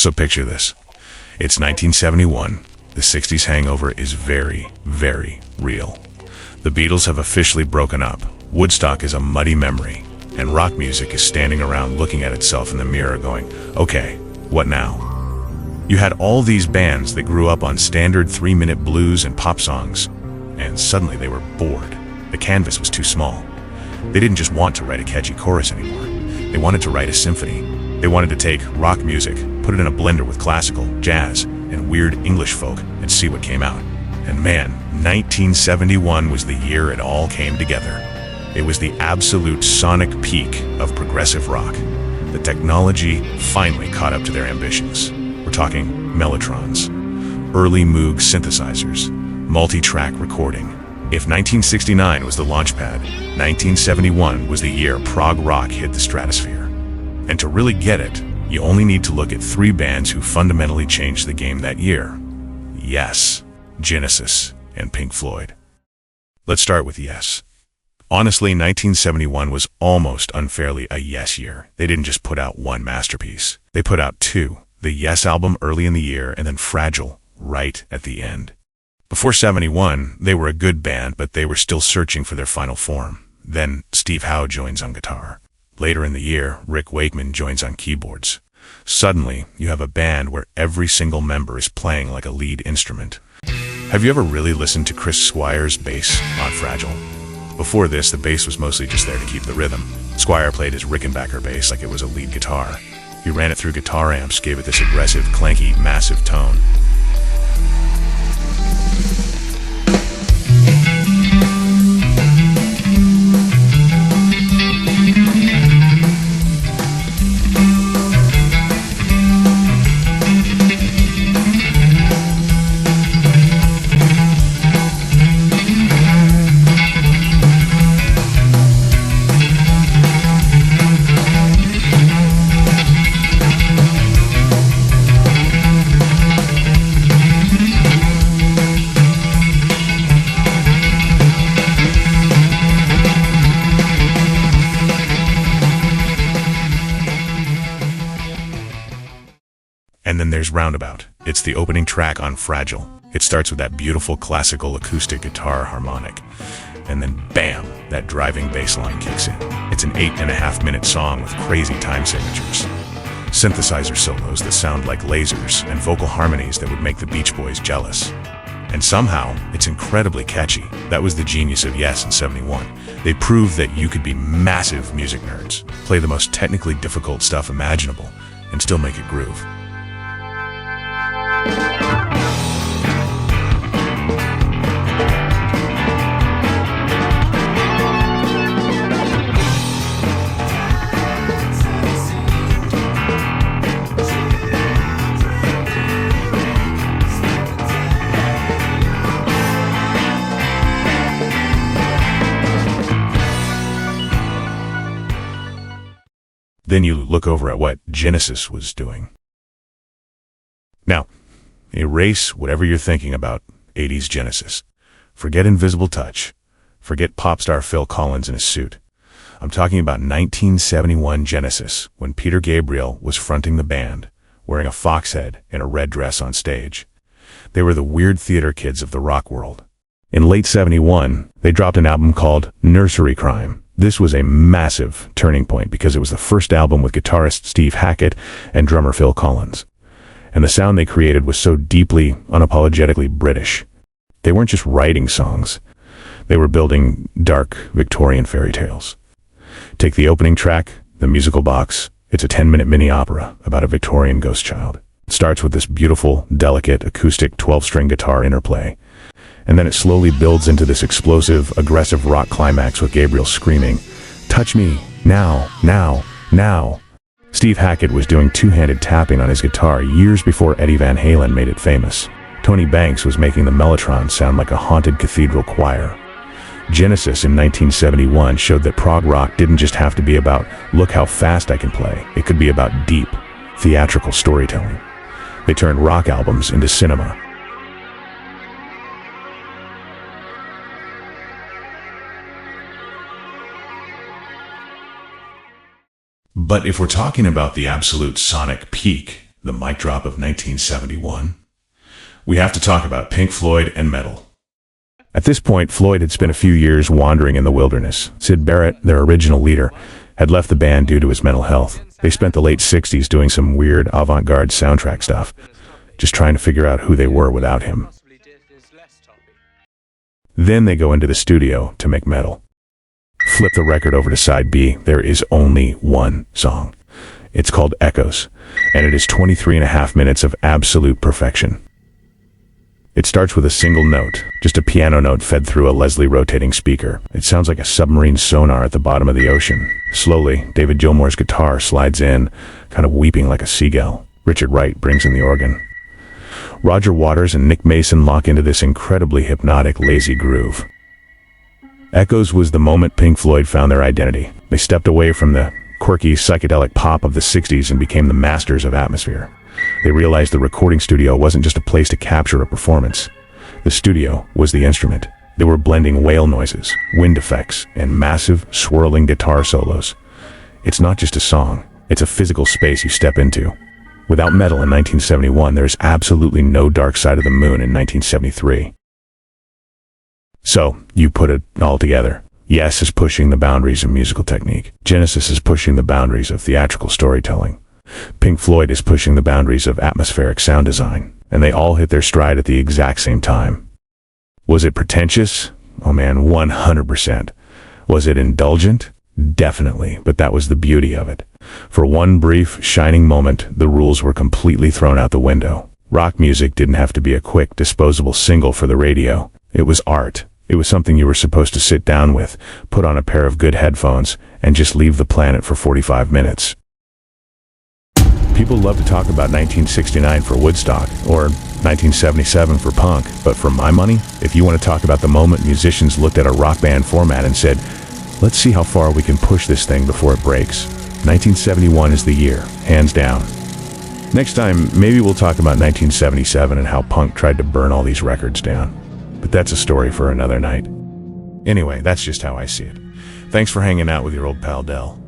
So picture this. It's 1971. The 60s hangover is very, very real. The Beatles have officially broken up. Woodstock is a muddy memory. And rock music is standing around looking at itself in the mirror going, okay, what now? You had all these bands that grew up on standard 3-minute blues and pop songs, and suddenly they were bored. The canvas was too small. They didn't just want to write a catchy chorus anymore. They wanted to write a symphony. They wanted to take rock music, put it in a blender with classical, jazz, and weird English folk, and see what came out. And man, 1971 was the year it all came together. It was the absolute sonic peak of progressive rock. The technology finally caught up to their ambitions. We're talking Mellotrons, early Moog synthesizers, multi-track recording. If 1969 was the launch pad, 1971 was the year prog rock hit the stratosphere. And to really get it, you only need to look at 3 bands who fundamentally changed the game that year. Yes, Genesis and Pink Floyd. Let's start with Yes. Honestly, 1971 was almost unfairly a Yes year. They didn't just put out one masterpiece. They put out 2. The Yes album early in the year, and then Fragile right at the end. Before 71, they were a good band, but they were still searching for their final form. Then Steve Howe joins on guitar. Later in the year, Rick Wakeman joins on keyboards. Suddenly, you have a band where every single member is playing like a lead instrument. Have you ever really listened to Chris Squire's bass on Fragile? Before this, the bass was mostly just there to keep the rhythm. Squire played his Rickenbacker bass like it was a lead guitar. He ran it through guitar amps, gave it this aggressive, clanky, massive tone. And then there's Roundabout. It's the opening track on Fragile. It starts with that beautiful classical acoustic guitar harmonic. And then bam, that driving bass line kicks in. It's an 8.5-minute song with crazy time signatures. Synthesizer solos that sound like lasers and vocal harmonies that would make the Beach Boys jealous. And somehow, it's incredibly catchy. That was the genius of Yes in 71. They proved that you could be massive music nerds, play the most technically difficult stuff imaginable, and still make it groove. Then you look over at what Genesis was doing. Now, erase whatever you're thinking about 80s Genesis. Forget Invisible Touch. Forget pop star Phil Collins in his suit. I'm talking about 1971 Genesis, when Peter Gabriel was fronting the band, wearing a fox head and a red dress on stage. They were the weird theater kids of the rock world. In late 71, they dropped an album called Nursery Crime. This was a massive turning point because it was the first album with guitarist Steve Hackett and drummer Phil Collins. And the sound they created was so deeply, unapologetically British. They weren't just writing songs. They were building dark Victorian fairy tales. Take the opening track, The Musical Box. It's a 10-minute mini-opera about a Victorian ghost child. It starts with this beautiful, delicate, acoustic 12-string guitar interplay. And then it slowly builds into this explosive, aggressive rock climax with Gabriel screaming, "Touch me, now, now, now." Steve Hackett was doing two-handed tapping on his guitar years before Eddie Van Halen made it famous. Tony Banks was making the Mellotron sound like a haunted cathedral choir. Genesis in 1971 showed that prog rock didn't just have to be about, look how fast I can play. It could be about deep, theatrical storytelling. They turned rock albums into cinema. But if we're talking about the absolute sonic peak, the mic drop of 1971, we have to talk about Pink Floyd and metal. At this point, Floyd had spent a few years wandering in the wilderness. Syd Barrett, their original leader, had left the band due to his mental health. They spent the late 60s doing some weird avant-garde soundtrack stuff, just trying to figure out who they were without him. Then they go into the studio to make metal. Flip the record over to side B. There is only one song. It's called Echoes, and it is 23.5 minutes of absolute perfection. It starts with a single note, just a piano note fed through a Leslie rotating speaker. It sounds like a submarine sonar at the bottom of the ocean. Slowly, David Gilmour's guitar slides in, kind of weeping like a seagull. Richard Wright brings in the organ. Roger Waters and Nick Mason lock into this incredibly hypnotic, lazy groove. Echoes was the moment Pink Floyd found their identity. They stepped away from the quirky, psychedelic pop of the 60s and became the masters of atmosphere. They realized the recording studio wasn't just a place to capture a performance. The studio was the instrument. They were blending whale noises, wind effects, and massive, swirling guitar solos. It's not just a song, it's a physical space you step into. Without metal in 1971, there's absolutely no Dark Side of the Moon in 1973. So, you put it all together. Yes is pushing the boundaries of musical technique. Genesis is pushing the boundaries of theatrical storytelling. Pink Floyd is pushing the boundaries of atmospheric sound design. And they all hit their stride at the exact same time. Was it pretentious? Oh man, 100%. Was it indulgent? Definitely, but that was the beauty of it. For one brief, shining moment, the rules were completely thrown out the window. Rock music didn't have to be a quick, disposable single for the radio. It was art. It was something you were supposed to sit down with, put on a pair of good headphones, and just leave the planet for 45 minutes. People love to talk about 1969 for Woodstock, or 1977 for punk, but for my money, if you want to talk about the moment musicians looked at a rock band format and said, let's see how far we can push this thing before it breaks, 1971 is the year, hands down. Next time, maybe we'll talk about 1977 and how punk tried to burn all these records down. But that's a story for another night. Anyway, that's just how I see it. Thanks for hanging out with your old pal Del.